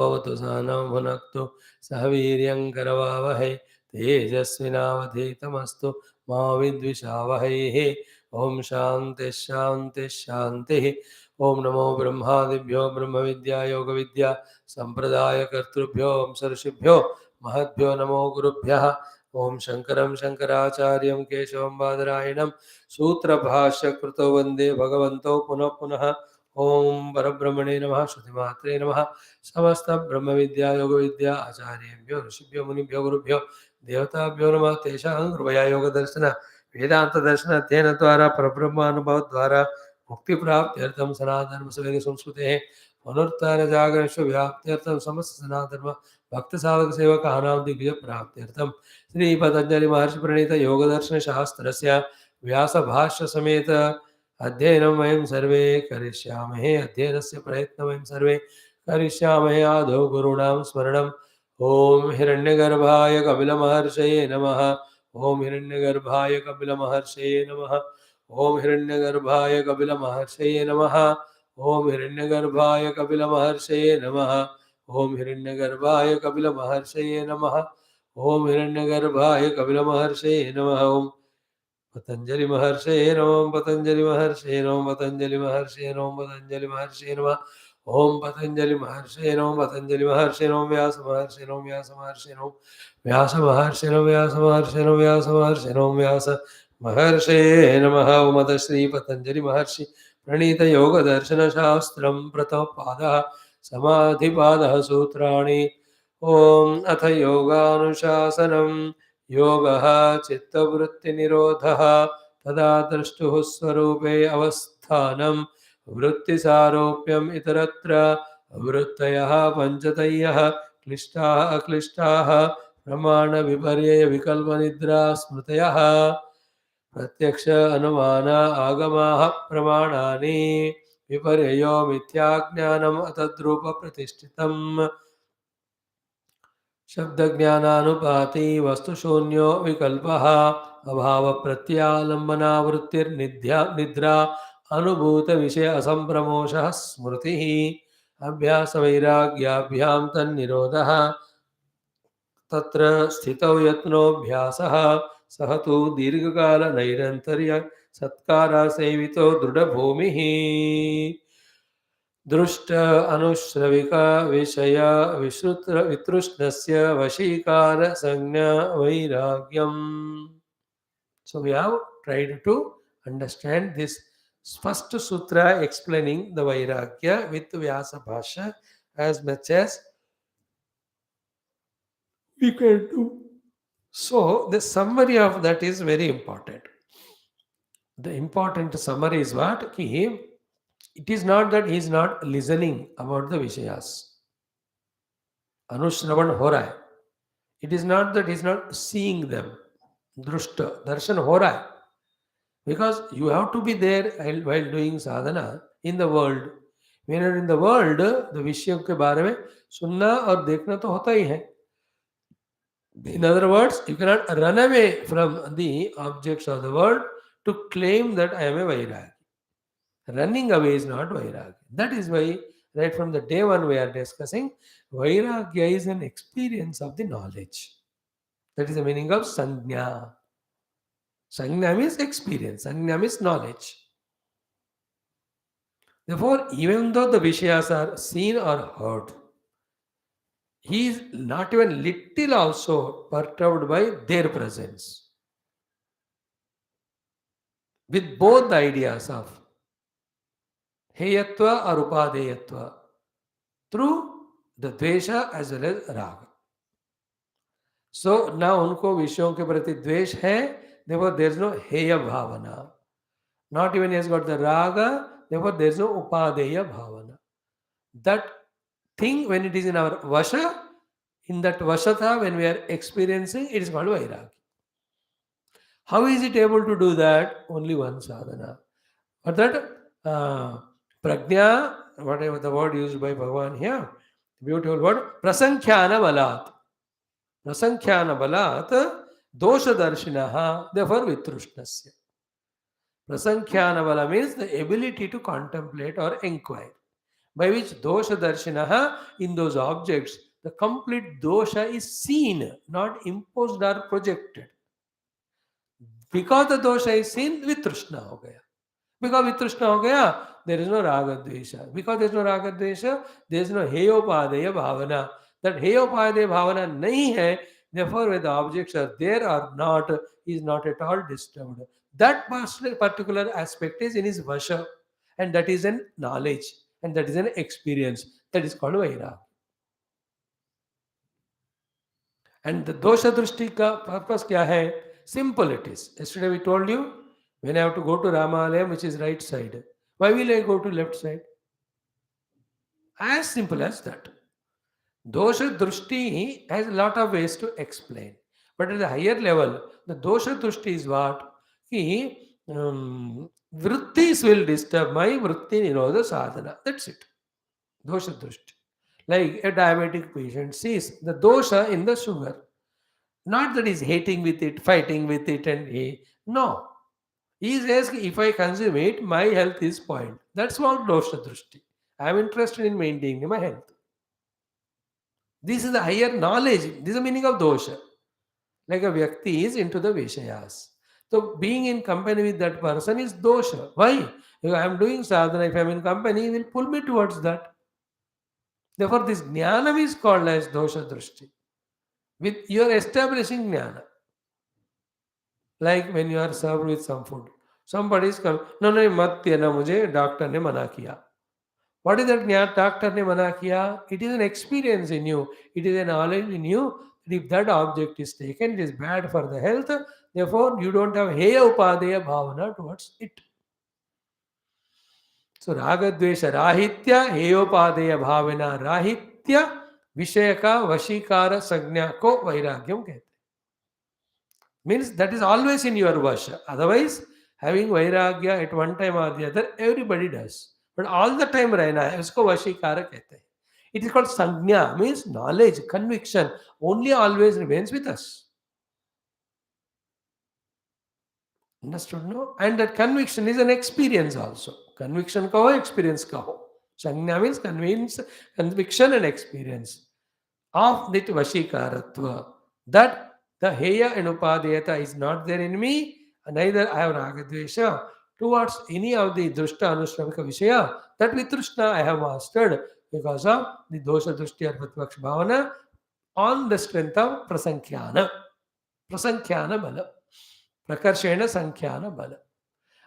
भवतु सहनौ भुनक्तु सह वीर्यं करवावहै तेजस्विनावधीतमस्तु मा विद्विषावहैः। ओम शांति शांति शांति। ओम नमो ब्रह्मादिभ्यो ब्रह्म विद्या योग विद्या संप्रदाय कर्तृभ्यो ऋषिभ्यो महद्भ्यो नमो गुरुभ्यः। ओम शंकरं शंकराचार्यं केशवं बादरायणं सूत्रभाष्य कृतो वंदे भगवन्तौ पुनः पुनः। ओम परब्रह्मणे नमः श्रुतिमात्रे नमः। समस्त ब्रह्म विद्या योग विद्या आचार्येभ्यो ऋषिभ्यो मुनिभ्यो गुरुभ्यो देवताभ्यो नमः। तेषां कृपया योग दर्शन वेदांत दर्शन अध्ययन द्वारा परब्रह्मानुभव द्वारा मुक्ति प्राप्त्यर्थं सनातन वेद संस्कृते पुनरुत्थान जागरण व्याप्त्यर्थं समस्त सनातन भक्त साधक सेवकानां दिव्य प्राप्त्यर्थं श्री पतंजलि महर्षि प्रणीत योग दर्शन शास्त्रस्य व्यास भाष्य समेत अध्ययनं वयं सर्वे करिष्यामहे। अध्ययनस्य प्रयत्नं वयं सर्वे करिष्यामहे। आदौ गुरूणां स्मरणम्। ओम हिरण्यगर्भाय कपिलमहर्षये नमः। ओम हिरण्यगर्भाय कपिलमहर्षये नमः। ओम हिरण्यगर्भाय कपिलमहर्षये नमः। ओम हिरण्यगर्भाय कपिलमहर्षये नमः। ओम हिरण्यगर्भाय कपिलमहर्षये नमः। ओम हिरण्यगर्भाय कपिलमहर्षये नमः। ओम पतंजलि महर्षये नमः। पतंजलि महर्षये नमः। पतंजलि महर्षये नमः। पतंजलि महर्षये नमः। ओम पतंजलि महर्षये नमः। पतंजलि महर्षये नमः। व्यास महर्षये नमः। व्यास महर्षये नमः। व्यास महर्षये नमः। व्यास महर्षये नमः। व्यास महर्षये नमः। व्यास महर्षये नमः। ओम अथ श्री पतंजलि महर्षि प्रणीत योग दर्शन शास्त्रं प्रथम पादः समाधिपादः सूत्राणि। ओम अथ योगानुशासनम्। योगः चित्तवृत्तिनिरोधः तदा द्रष्टुः स्वरूपे अवस्थानं वृत्तिसारोप्यम् इतरत्र वृत्तयः पञ्चतयः क्लिष्टाः अक्लिष्टाः प्रमाणविपर्ययविकल्पनिद्रा स्मृतयः प्रत्यक्ष अनुमान आगमाः प्रमाणानि विपर्ययो मिथ्याज्ञानम् अतद्रूपप्रतिष्ठितम् शब्दज्ञानानुपाती वस्तुशून्यो विकल्पः अभाव प्रत्यालंबना वृत्तिर्निध्या निद्रा अनुभूत विषय असंप्रमोषः स्मृतिः अभ्यास वैराग्याभ्यां तन्निरोधः तत्र स्थितौ यत्नोऽभ्यासः सह तु दीर्घकाल नैरन्तर्य सत्कारा सेवितो दृढभूमिः दृष्ट अनुश्रविक विषय वितृष्णस्य वशीकार संज्ञा वैराग्यम. So we have tried to understand this first sutra explaining the vairagya with Vyasa Bhashya as much as we can do. So the summary of that is very important. The important summary is what? It is not that he is not listening about the Vishayas. अनुश्रवण हो रहा है. It is not that he is not seeing them. दृष्ट दर्शन हो रहा है. Because you have to be there while doing sadhana in the world. When you are in the world, the विषयों के बारे में सुनना और देखना तो होता ही है. In other words, you cannot run away from the objects of the world to claim that I am a vairagi. Running away is not vairagi. That is why right from the day one we are discussing, vairagya is an experience of the knowledge. That is the meaning of sangya. Sangya means experience. Sangya means knowledge. Therefore, even though the Vishayas are seen or heard, he is not even little also perturbed by their presence. With both the ideas of heyatva or upadeyatva, through the dvesha as well as raga. So now उनको विषयों के प्रति द्वेष है, therefore there is no heya bhavana. Not even he has got the raga, therefore there is no upadeya bhavana. That thing, when it is in our vasha, in that vashatha, when we are experiencing, it is called vairagya. How is it able to do that? Only one sadhana. But that prajna, whatever the word used by Bhagavan here, beautiful word, prasankhyana balat. Prasankhyana balat, dosha darshinaha, therefore vitrushnasya. Prasankhyana bala means the ability to contemplate or inquire. by which dosha darshinaha, in those objects, the complete dosha is seen, not imposed or projected. Because the dosha is seen, vitrishna ho gaya. Because vitrishna ho gaya, there is no raga dvesha. Because there is no raga dvesha, there is no heyopadeya bhavana. That heyopadeya bhavana nahi hai, therefore whether the objects are there or not is not at all disturbed. That particular aspect is in his vasha, and that is an knowledge, and that is an experience. That is called vairagya. And the dosha drishti ka purpose kya hai? Simple it is. Yesterday we told you, when I have to go to Ramalayam, which is right side, why will I go to left side? As simple as that. Dosha drishti has a lot of ways to explain. But at the higher level, the dosha drishti is what? Ki, Vrutthis will disturb my vritti nirodha sadhana. That's it. Dosha drishti. Like a diabetic patient sees the dosha in the sugar. Not that he's hating with it, fighting with it, and no. He says, if I consume it, my health is spoiled. That's what dosha drishti. I am interested in maintaining my health. This is the higher knowledge. This is the meaning of dosha. Like a vyakti is into the vishayas. So being in company with that person is dosha. Why? If I am doing sadhana, if I am in company, he will pull me towards that. Therefore, this jnanam is called as dosha drishti. With you are establishing jnana. Like when you are served with some food. Somebody is coming, no, mat देना मुझे, doctor ने मना किया. What is that jnana? Doctor ने मना किया? It is an experience in you. It is a knowledge in you. If that object is taken, it is bad for the health. Therefore, you don't have heya upadeya bhavana towards it. So, raga dvesha rahitya, heyopadeya bhavana rahitya, vishayaka vashikara sagnya ko vairagyam kehte. Means that is always in your vasha. Otherwise, having vairagya at one time or the other, everybody does. But all the time रहना है, उसको वशीकार कहते हैं. It is called sangnya, means knowledge, conviction. Only always remains with us. Understood, no? And that conviction is an experience also. Conviction kaho, experience kaho. Sangnya means conviction and experience of that vashikaratva. That the heya and upadayata is not there in me, and neither I have ragadvesha towards any of the drushta anushramika vishaya. That vitrishna I have mastered because of the dosha drushti or pratvaksha bhavana on the strength of prasankyana. Prasankyana bala. Prakarshena sankyana bala.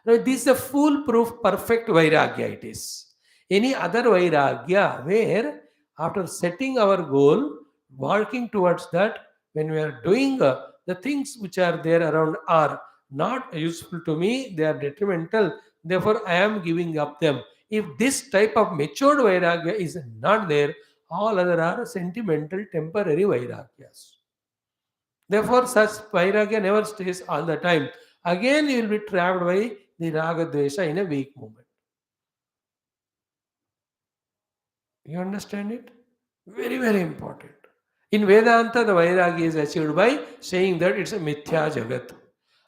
Now, this is a foolproof, perfect vairagya it is. Any other vairagya where after setting our goal, working towards that, when we are doing the things which are there around are not useful to me, they are detrimental, therefore I am giving up them. If this type of matured vairagya is not there, all other are sentimental, temporary vairagyas. Therefore, such vairagya never stays all the time. Again, you will be trapped by the raga dvesha in a weak moment. You understand it? Very, very important. In Vedanta, the vairagya is achieved by saying that it's a mithya jagat.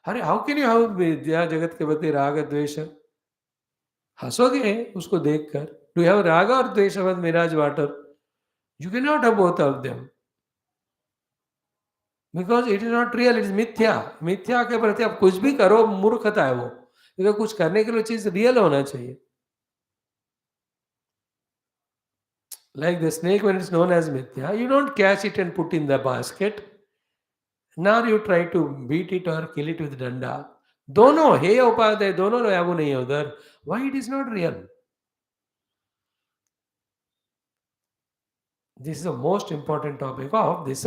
How can you have mithya jagat ke प्रति raga dvesha? हंसोगे उसको देखकर. Do you have raga or dvesha with mirage water? You cannot have both of them. Because it is not real, it is मिथ्या. मिथ्या के प्रति आप कुछ भी करो, मूर्खता है वो. क्योंकि कुछ करने के लिए चीज रियल होना चाहिए. Like the snake when it's known as mithya, you don't catch it and put in the basket. Now you try to beat it और किल इट विद डंडा. दोनों हे उपाध्याय, दोनों वो नहीं है उधर. Why it is not real? This is the most important topic of this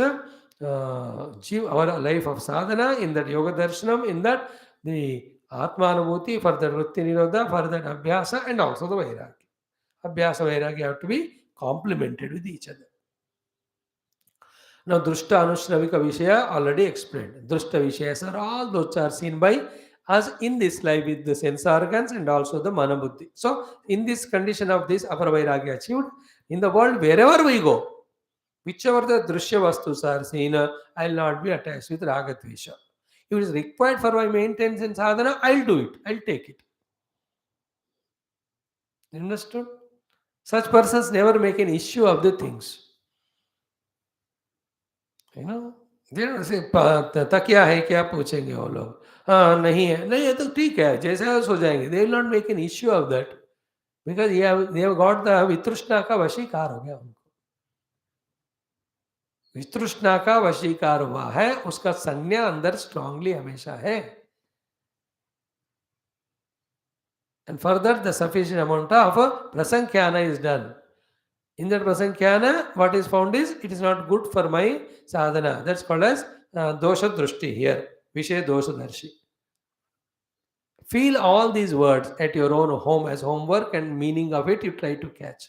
our life of sadhana, in that yoga darshanam, in that the atmanubhuti, for that vritti nirodha, for that abhyasa, and also the vairagya. Abhyasa, vairagya have to be complemented with each other. Now, drushta anushravika vishaya already explained. Drushta vishayas are all those are seen by us in this life with the sense organs and also the mana buddhi. So, in this condition of this upper vairagya achieved, in the world, wherever we go, whichever the drishya vastus are seen, I will not be attached with raga dvesha. If it is required for my maintenance and sadhana, I will do it. I will take it. Understood? Such persons never make an issue of the things. You know, they don't say तकिया है क्या पूछेंगे वो लोग, हाँ नहीं है, नहीं है तो ठीक है, जैसे है सो जाएंगे. They will not make an issue of that because they have got the वितृष्णा का वशीकार हो गया उनको. वितृष्णा का वशीकार हुआ है, उसका संज्ञा अंदर स्ट्रांगली हमेशा है. And further the sufficient amount of prasankyana is done. In that prasankyana, what is found is it is not good for my sadhana. That's called as dosha drushti here. Vishay dosha darshi. Feel all these words at your own home as homework, and meaning of it you try to catch.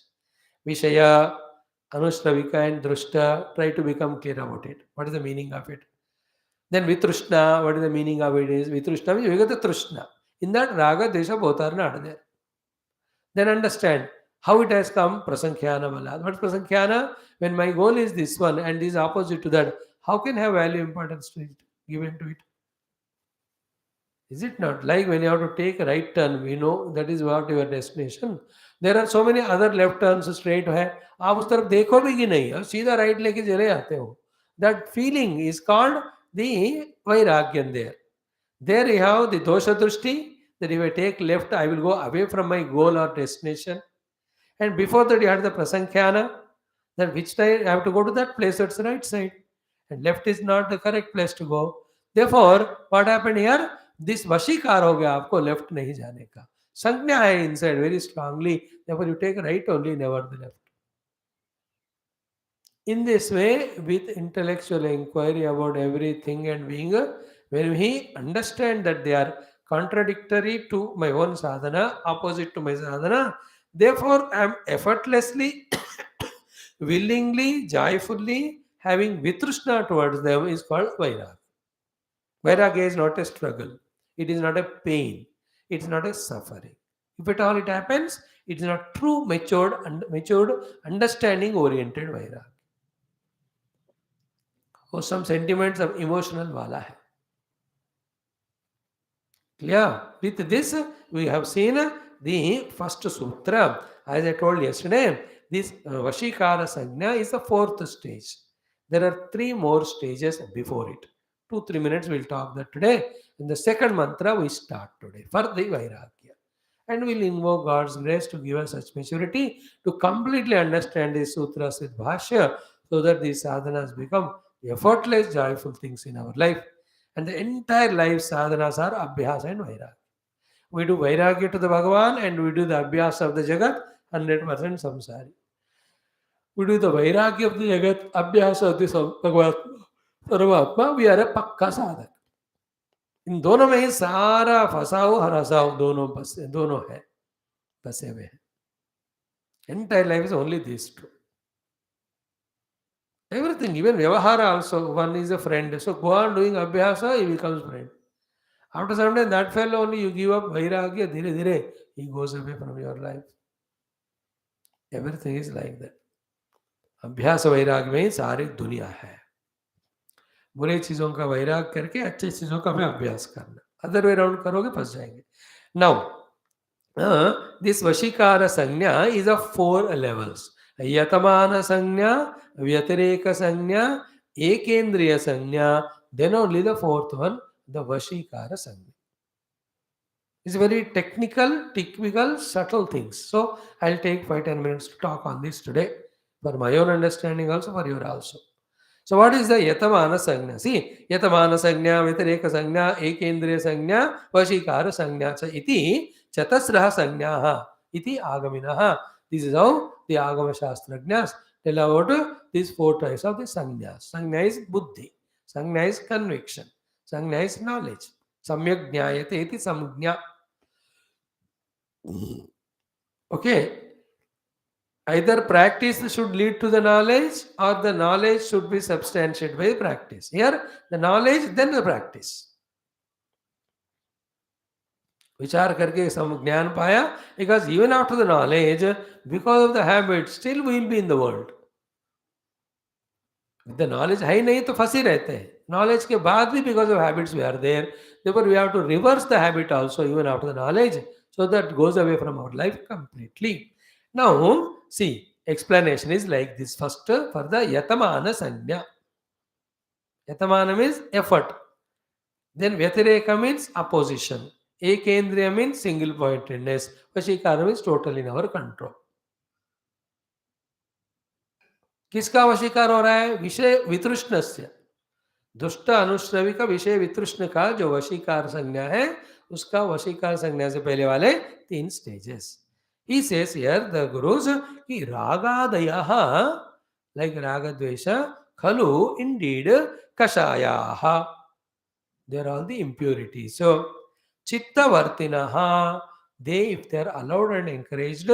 Vishaya, Anushravika and Drushta, try to become clear about it. What is the meaning of it? Then Vitrushna, what is the meaning of it is? Vitrushna means you get the Trushna. In that Raga, Desha, both are not there. Then understand how it has come, Prasankyana Malad. What is Prasankyana? When my goal is this one and is opposite to that, how can I have value importance to it, given to it? Is it not? Like when you have to take a right turn, we know that is what your destination. There are so many other left turns straight है, आप उस तरफ देखोगे कि नहीं, आप सीधा right लेके चले आते हो. That feeling is called the vairagyam there. There you have the dosha drushti, that if I take left, I will go away from my goal or destination. And before that, you had the prasankyana, that which side I have to go to that place, that's the right side. And left is not the correct place to go. Therefore, what happened here? This vashikar ho gaya aapko left nahi jane ka. Sanjna hai inside very strongly. Therefore, you take right only, never the left. In this way, with intellectual inquiry about everything and being, when we understand that they are contradictory to my own sadhana, opposite to my sadhana, therefore I am effortlessly, willingly, joyfully having vitrushna towards them is called vairagya. Vairagya is not a struggle. It is not a pain. It is not a suffering. If at all it happens, it is not true, matured, understanding oriented vairagya. और some sentiments of emotional वाला है. Clear? With this, we have seen the first sutra. As I told yesterday, this Vashikara Sajna is the fourth stage. There are 3 more stages before it. 2-3 minutes we'll talk that today. In the second mantra we start today for the Vairagya. And we'll invoke God's grace to give us such maturity to completely understand these sutras with Bhashya, so that these sadhanas become effortless, joyful things in our life. And the entire life sadhanas are Abhyasa and Vairagya. We do Vairagya to the Bhagavan and we do the Abhyasa of the Jagat, 100% samsari. We do the Vairagya of the Jagat, Abhyasa of the Bhagavan, Paramatma, we are a Pakka Sadhak. इन दोनों में ही सारा फसाओ हरासाओ दोनों है, फंसे हुए हैं. Entire life is only these two. Everything, even Vyavahara also, one is a friend. So go on doing Abhyasa, he becomes friend. After some time, that fellow only you give up Vairagya, dhire dhire, he goes away from your life. Everything is like that. Abhyasa Vairagya में सारी दुनिया है. बुरे चीजों का वैराग करके अच्छे चीजों का भी अभ्यास करना. अदर वे राउंड करोगे फंस जाएंगे. Now, this Vashikara Sanya is of 4 levels. Yatamana Sanya, Vyatireka Sanya, Ekendriya Sanya, then only the 4th one, the Vashikara Sanya. It's very technical, subtle things. So, I'll take 5-10 minutes to talk on this today, for my own understanding also, for your also. So, what is the Yatamana Sanya? See, Yatamana Sanya, Vyatireka Sanya, Ekendriya Sanya, Vashikara Sanya. So, iti Chatasraha Sanyaha, iti Agaminaha. This is how the Agama Shastrajnas tell about these 4 types of the Sanyas. Sanya is Buddhi. Sanya is conviction. Sanya is knowledge. Samyak Jnayate iti Samjna. Okay. Either practice should lead to the knowledge, or the knowledge should be substantiated by practice. Here, the knowledge, then the practice. विचार करके सम ज्ञान पाया, because even after the knowledge, because of the habit, still we will be in the world. The knowledge है ही नहीं तो फंसे रहते हैं. Knowledge के बाद भी because of habits we are there. Therefore, we have to reverse the habit also even after the knowledge, so that goes away from our life completely. Now, See, explanation is like this. First, for the yatamana sanya. Yatamana means effort. Then Vyatireka means opposition. Ekendriya means single pointedness. Vashikara means total in our control. किसका वशीकार हो रहा है? विषय वितृष्णस्य. दुष्ट अनुश्रवी का विषय वितृष्ण का जो वशीकार संज्ञा है, उसका वशीकार संज्ञा से पहले वाले 3 stages. He says here, the gurus, कि रागादयः, like ragadvesha, खलु indeed कषायाः. They are all the impurities. So, chittavartinaha, they, if they are allowed and encouraged,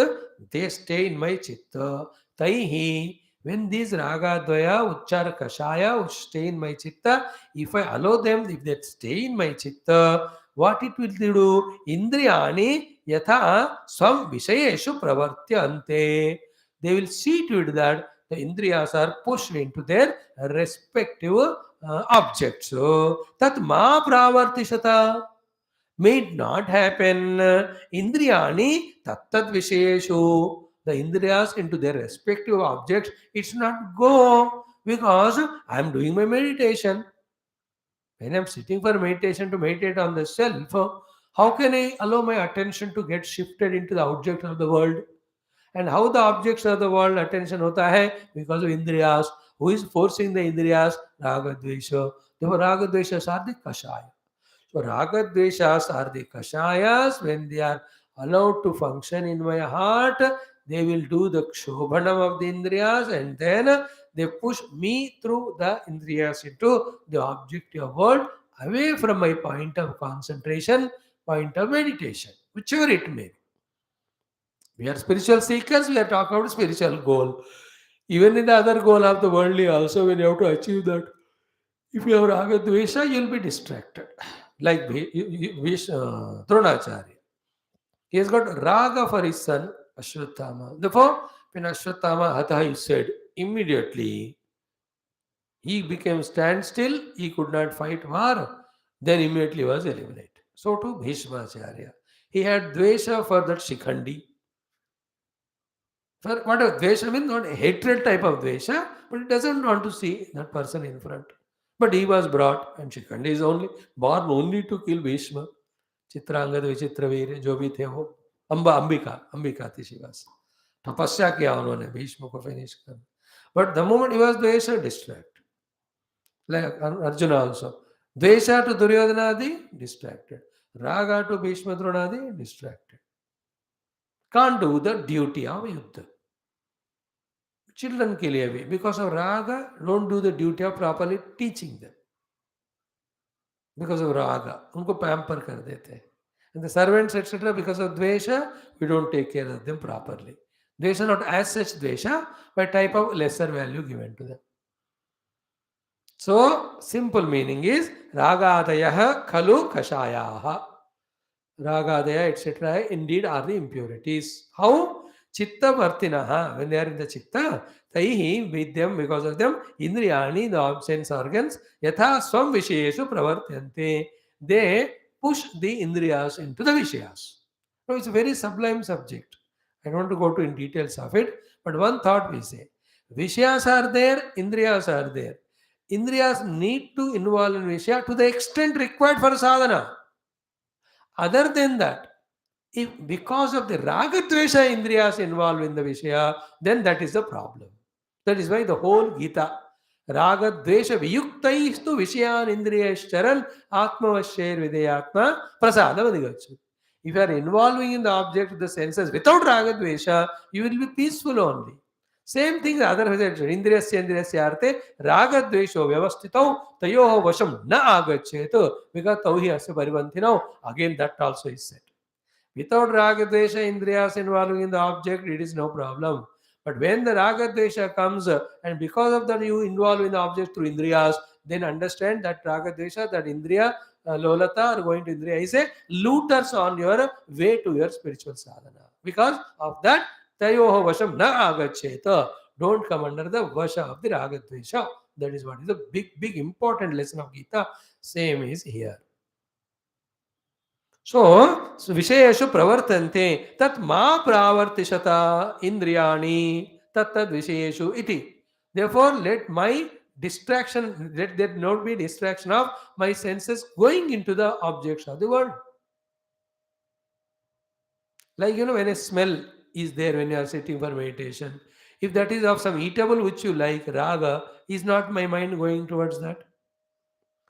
they stay in my chitta. Taihi, when these raga, dvaya, uchchara, kashaya, which stay in my chitta, if I allow them, if they stay in my chitta, what it will do? Indriyani yatha swam vishayeshu pravartyante. They will see to it that the indriyas are pushed into their respective objects. So, tat ma pravartishata. May it not happen. Indriyani tattat vishayeshu. The indriyas into their respective objects, it should not go, because I am doing my meditation. When I am sitting for meditation to meditate on the self, how can I allow my attention to get shifted into the object of the world? And how the objects of the world attention hota hai? Because of indriyas. Who is forcing the indriyas? Raga dvesha. Therefore, raga dveshas are the kashaya. So raga dveshas are the kashayas. When they are allowed to function in my heart, they will do the kshobhanam of the indriyas, and then they push me through the indriyas into the objective world, away from my point of concentration, point of meditation, whichever it may be. We are spiritual seekers, we are talking about spiritual goal. Even in the other goal of the worldly also, when you have to achieve that, if you have raga dvesha, you will be distracted. Like Dronacharya. He has got raga for his son, Ashwathama. Therefore, when Ashwathama Hatha is said, immediately he became standstill, he could not fight war, then immediately was eliminated. So too Bhishmacharya. He had dvesha for that Shikhandi. For what a dvesha means, not a hatred type of dvesha, but he doesn't want to see that person in front. But he was brought, and Shikhandi is only born only to kill Bhishma. Chitrangad विचित्र वीर जो भी थे वो अंबिका थी शिवास. तपस्या किया उन्होंने भीष्म को फिनिश कर. But the moment he was dvesha distract, like Arjun also. Dvesha to दुर्योधनादि डिस्ट्रैक्टेड, रागा टू भीष्म द्रोणादि distracted. Can't do the duty of yuddha. Children के लिए भी because of raga don't do the duty of properly teaching them. Because of raga, unko pamper kar dete hain. And the servants, etc., because of dvesha, we don't take care of them properly. Dvesha not as such dvesha, but type of lesser value given to them. So, simple meaning is ragadayah khalu kashayaha. Ragadaya, etc., indeed are the impurities. How? Chitta vartinaha, when they are in the chitta, taihi, with them, because of them, indriyani, the sense organs, yatha swam vishayeshu pravartyante, they push the indriyas into the vishayas. So it's a very sublime subject. I don't want to go to in details of it, but one thought we say, vishayas are there, indriyas are there. Indriyas need to involve in vishaya to the extent required for sadhana. Other than that, if because of the raga dvesha indriyas involved in the vishaya, then that is the problem. That is why the whole Gita, raga dvesha viyuktaistu vishayan indriyascharan atmavasher videyatma prasadam adhigacchati. If you are involving in the object of the senses without raga dvesha, you will be peaceful only. Same thing the other side, indriyasya indriyasya arte raga dvesho vyavastitau tayoho vasham na agacchetu because tauhi asya paribandhinau. Again that also is said. Without raga dvesha indriyas involving in the object, it is no problem. But when the raga dvesha comes, and because of that you involve in the object through indriyas, then understand that raga dvesha, that indriya lolata or going to indriya is a looters on your way to your spiritual sadhana. Because of that, tayoho vasham na agaccheta. Don't come under the vasha of the raga dvesha. That is what is the big important lesson of Gita. Same is here. So Vishayeshu pravartante tat ma pravartishata indriyani tat tad Vishayeshu iti. Therefore, let my distraction, let there not be distraction of my senses going into the objects of the world. Like, when a smell is there when you are sitting for meditation, if that is of some eatable which you like, raga, is not my mind going towards that?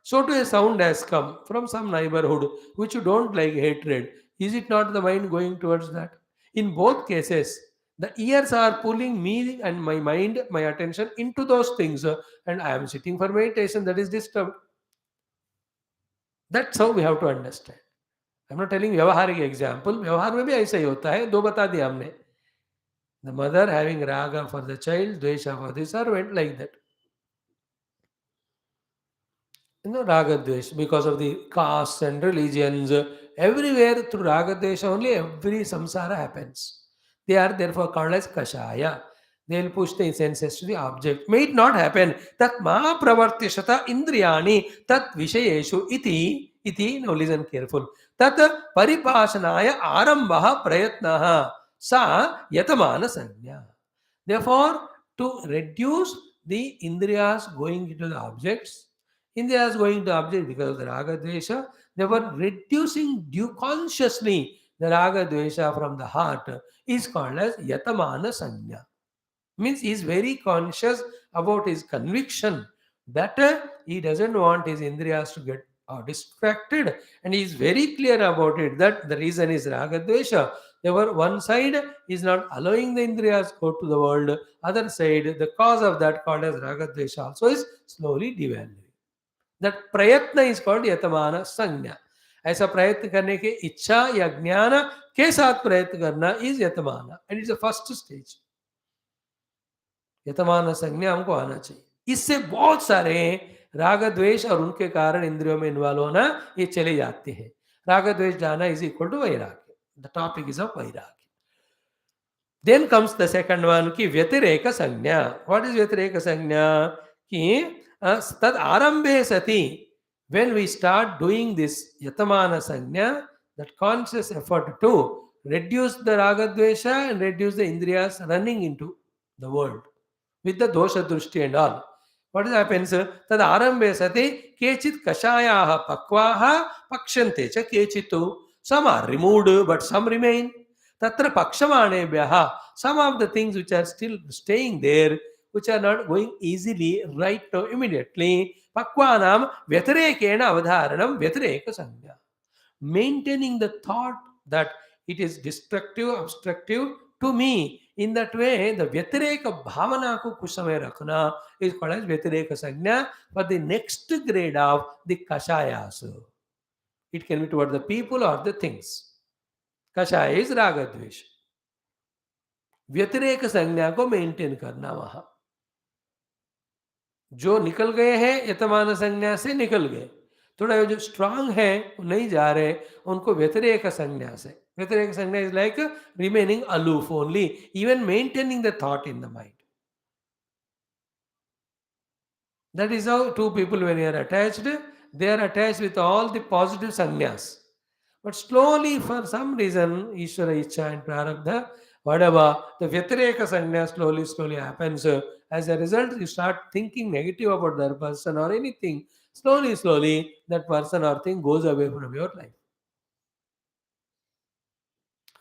So to a sound has come from some neighborhood which you don't like, hatred. Is it not the mind going towards that? In both cases, the ears are pulling me and my mind, my attention into those things, and I am sitting for meditation, that is disturbed. That's how we have to understand. I'm not telling व्यवहारिक example. व्यवहार में भी ऐसा ही होता है. दो बता दिया हमने. The mother having raga for the child, dvesha for the servant, like that. Raga dvesh, because of the castes and religions, everywhere through raga dvesh only every samsara happens. They are therefore called as kashaya. They will push the senses to the object. May it not happen. Tat ma pravartishata indriyani tat vishayeshu iti. Now listen careful. Tat paripashanaya arambaha prayatnaha sa yatamana sanya. Therefore, to reduce the indriyas going into the objects, India is going to object because of the raga dvesha. They were reducing due consciously the raga dvesha from the heart is called as yatamana sanya. Means he is very conscious about his conviction that he doesn't want his indriyas to get distracted, and he is very clear about it that the reason is raga dvesha. Therefore, one side is not allowing the indriyas go to the world, other side the cause of that called as raga dvesha also is slowly devaluing. That प्रयत्न is called यतमान संज्ञा. ऐसा प्रयत्न करने के इच्छा या ज्ञान के साथ प्रयत्न करना is यतमान, and it's the first stage. यतमान संज्ञा हमको आना चाहिए. इससे बहुत सारे राग द्वेष और उनके कारण इंद्रियों में इन्वॉल्व होना ये चले जाते हैं. राग द्वेष जाना इज इक्वल टू वैराग्य. द टॉपिक इज ऑफ वैराग्य. Then comes the second one ki vyatireka sanya. What is vyatireka sanya? Ki tad arambhe sati. When we start doing this yatamana sanya, that conscious effort to reduce the raga dvesha and reduce the indriyas running into the world with the dosha drushti and all. What happens? Tad arambhe sati kechit kashayaha pakvaha pakshante cha kechitu. Some are removed but some remain. Tatra pakshamanebhyaha, some of the things which are still staying there, which are not going easily right now immediately, pakvanam vyatirekena avadharanam vyatireka sanya. Maintaining the thought that it is destructive, obstructive to me, in that way the vyatireka bhavana ko kuch samay rakhna is called as vyatireka sanya for the next grade of the kashayas. It can be toward the people or the things. कषाय is राग द्वेष. व्यतिरेक संज्ञा को maintain करना. वहां जो निकल गए हैं यतमान संज्ञा से निकल गए, थोड़ा जो स्ट्रांग है वो नहीं जा रहे, उनको व्यतिरेक संज्ञा से. व्यतिरेक संज्ञा is like remaining aloof only, even maintaining the thought in the mind. That is how two people, when they are attached with all the positive sannyas. But slowly, for some reason, Ishvara Icha and Prarabdha, whatever, the Vyatireka Sanya slowly happens. As a result, you start thinking negative about that person or anything. Slowly, that person or thing goes away from your life.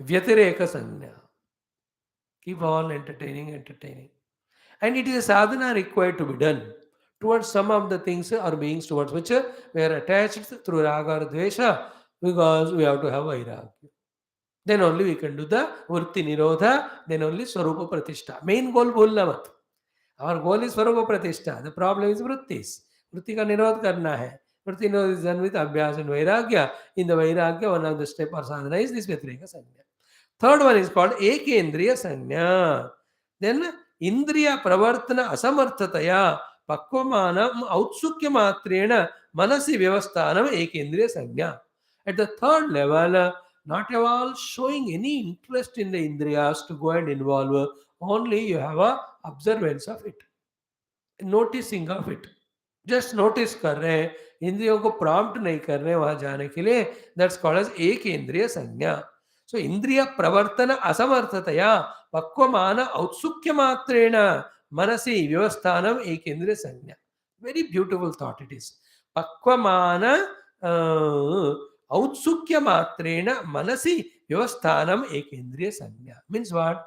Vyatireka Sanya. Keep on entertaining. And it is a sadhana required to be done towards some of the things or beings towards which we are attached through raga or dvesha, because we have to have vairagya. Then only we can do the vritti nirodha, then only swarupa pratishtha. Main goal bholna mat. Our goal is swarupa pratishtha. The problem is vrittis. Vritti ka nirodh karna hai. Vritti nirodh is done with abhyas and vairagya. In the vairagya, one of the step or sadhana is this vyatireka sanya. Third one is called ekendriya sanya. Then indriya pravartana asamarthataya pakvamanam autsukya matrena manasi vyavasthanam ekendriya sanya. At the third level, not at all showing any interest in the indriyas to go and involve, only you have a observance of it, noticing of it. Just notice कर रहे हैं, इंद्रियों को prompt नहीं कर रहे वहां जाने के लिए, दैट्स कॉल्ड एज एक इंद्रिय संज्ञा. सो इंद्रिय प्रवर्तन असमर्थतया पक्वमान औत्सुक्य मात्रेण मनसि व्यवस्थानम एक इंद्रिय संज्ञा. Very beautiful thought it is. पक्वमान औत्सुक्य मात्रेण मनसि व्यवस्थानम एक इंद्रिय संज्ञा means what?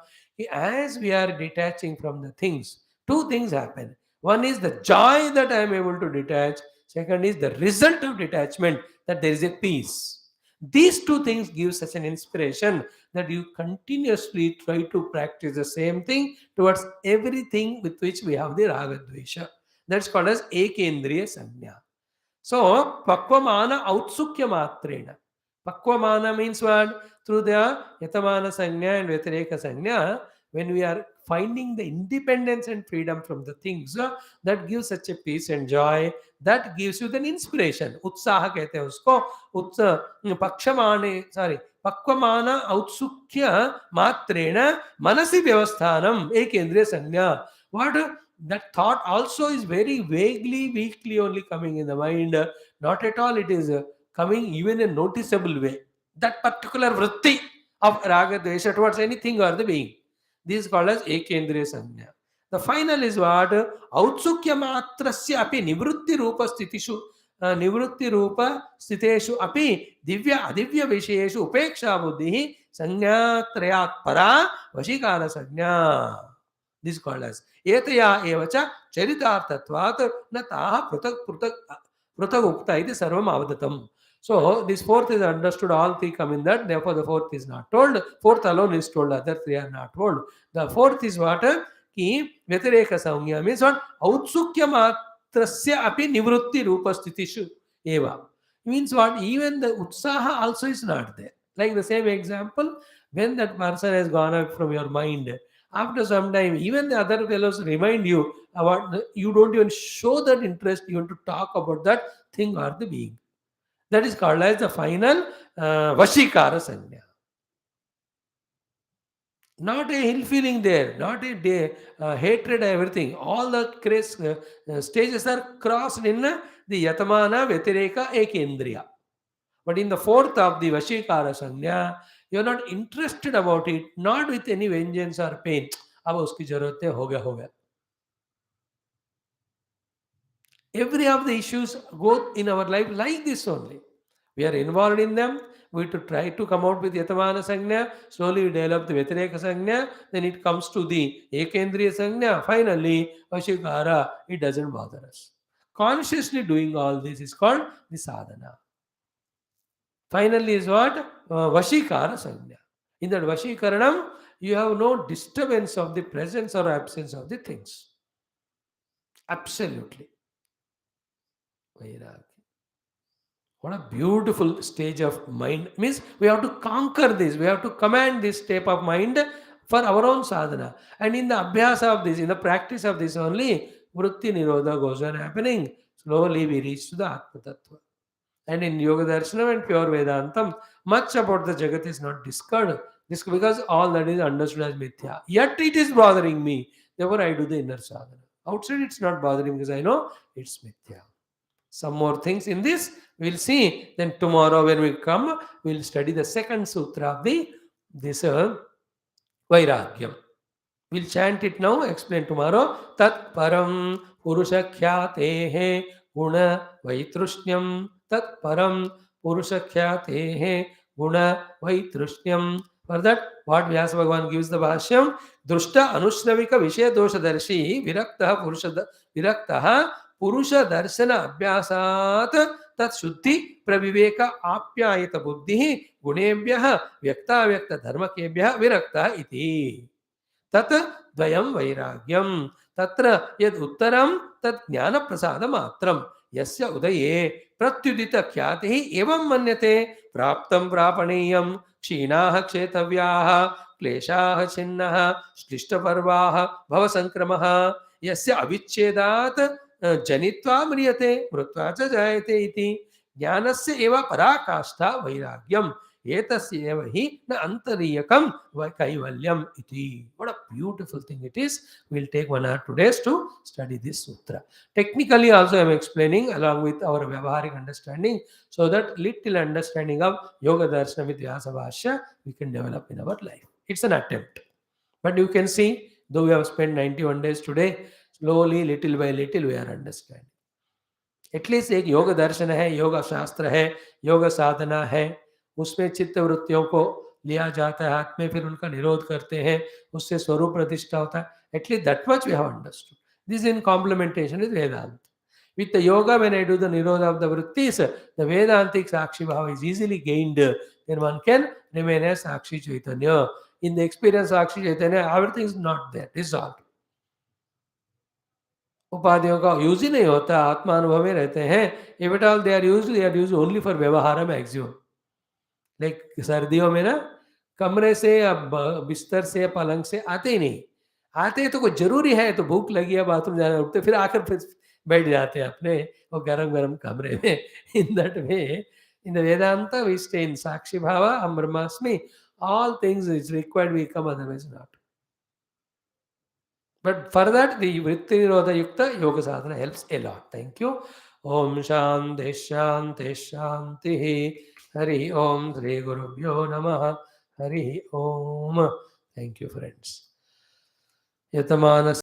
As we are detaching from the things, two things happen. One is the joy that I am able to detach. Second is the result of detachment, that there is a peace. These two things give such an inspiration that you continuously try to practice the same thing towards everything with which we have the raga dvesha. That's called as ekendriya sanya. So, pakvamana outsukya matrena. Pakvamana means what? Through the yatamana sanya and vyatireka sanya, when we are finding the independence and freedom from the things, that gives such a peace and joy, that gives you the inspiration. Utsaha कहते हैं उसको. पक्षमाने sorry पक्वमान औत्सुक्य मात्रेण मनसि व्यवस्थानम एक इंद्रिय संज्ञा. What? That thought also is very vaguely, weakly only coming in the mind. Not at all it is coming even in a noticeable way. That particular vritti of raga dvesha towards anything or the being. This is called as ekendriya sanya. The final is what? Outsukya matrasya api nivrutti rupa stitishu nivrutti rupa stiteshu api divya adivya vishayeshu upeksha buddhi sanya trayat para vashikara sanya. This is called as etaya evacha charitartatvat na taha prutak ukta iti sarvam avadatam. So this fourth is understood, all three come in that, therefore the fourth is not told. Fourth alone is told, other three are not told. The fourth is what? Ki vyatireka saumya means what? Outsukya matrasya api nivrutti rupa stitishu eva. Means what? Even the utsaha also is not there. Like the same example, when that person has gone out from your mind, after some time, even the other fellows remind you about, you don't even show that interest even to talk about that thing or the being. That is called as the final Vashikara Sanya. Not a ill feeling there, not a hatred, everything. All the stages are crossed in the Yatamana Vyatireka Ekendriya. But in the fourth of the Vashikara Sanya, you are not interested about it, not with any vengeance or pain. अब उसकी जरूरत है, हो गया. Every of the issues go in our life like this only. We are involved in them. We to try to come out with Yatamana Sanya. Slowly we develop the Vyatireka Sanya. Then it comes to the Ekendriya Sanya. Finally, Vashikara, it doesn't bother us. Consciously doing all this is called the sadhana. Finally is what? Vashikara Sanya. In that Vashikaranam, you have no disturbance of the presence or absence of the things. Absolutely. Vairagya. What a beautiful stage of mind. Means we have to conquer this. We have to command this state of mind for our own sadhana. And in the abhyasa of this, in the practice of this only, vritti nirodha goes on happening. Slowly we reach to the Atma Tattva. And in Yoga Darshanam and pure Vedantam, much about the Jagat is not discovered. This because all that is understood as mithya. Yet it is bothering me. Therefore I do the inner sadhana. Outside it's not bothering because I know it's mithya. Some more things in this we'll see. Then tomorrow when we come, we'll study the second sutra of this Vairagyam. We'll chant it now, explain tomorrow. Tat param purushakyatehe guna vaitrushnyam. Tat param purushakyatehe guna vaitrushnyam. For that, what Vyasa Bhagavan gives the Bhashyam, Drushta Anushravika Vishaya Dosha Darshi Viraktaha Purusha Darshana Abhyasat Tat Shuddhi Praviveka Apyayata Buddhi Gunebhyaha Vyakta Vyakta Dharmakebhyaha Virakta iti. Tat Dvayam Vairagyam Tatra Yad Uttaram Tat Jnana Prasada Matram Yasya Udaye Pratyudita Khyatihi Evam Manyate Praptam Prapaniyam Kshinaha Kshetavyaha Kleshaha Chinnaha Shlishtaparvaha Bhavasankramaha Yasya Avichedat Janitva Mriyate Mrutva Cha Jayate iti Jnanasya eva parakashta vairagyam. एतस्येव हि न अंतरीयकम कैवल्यम इति. What a beautiful thing it is. We'll take 1 or 2 days to study this sutra. Technically also I am explaining along with our vyavaharic understanding, so that little understanding of Yoga Darshanam with Vyasa Bhashya we can develop in our life. It's an attempt. But you can see, though we have spent 91 days today, slowly, little by little, we are understanding. At least एक योग दर्शन है, योग शास्त्र है, योग साधना है, उसमें चित्त वृत्तियों को लिया जाता है हाथ में, फिर उनका निरोध करते हैं, उससे स्वरूप प्रतिष्ठा होता है. At least that much we have understood. This in complementation with Vedanta. With the yoga, when I do the nirodha of the vrittis, the Vedantic Sakshi Bhava is easily gained. Then one can remain as Sakshi Chaitanya. In the experience of Sakshi Chaitanya, everything is not there, dissolved. उपाधियों का use ही नहीं होता, आत्मानुभव में रहते हैं. If at all they are use only for व्यवहार maximum. Like सर्दियों में ना कमरे से या बिस्तर से या पलंग से आते ही नहीं. आते हैं तो कोई जरूरी है, तो भूख लगी है बाथरूम जाना, उठते फिर आकर फिर बैठ जाते हैं अपने वो गरम गरम कमरे में. In that way in the Vedanta we stay in sakshi bhav, हम ब्रह्मास्मि. All things is required we come, otherwise not. But for that, the Vritti Nirodha Yukta Yoga Sadhana helps a lot. Thank you. Om Shanti Shanti Shanti. Hari Om Sri Gurubhyo Namaha. Hari Om. Thank you, friends. Yatamanas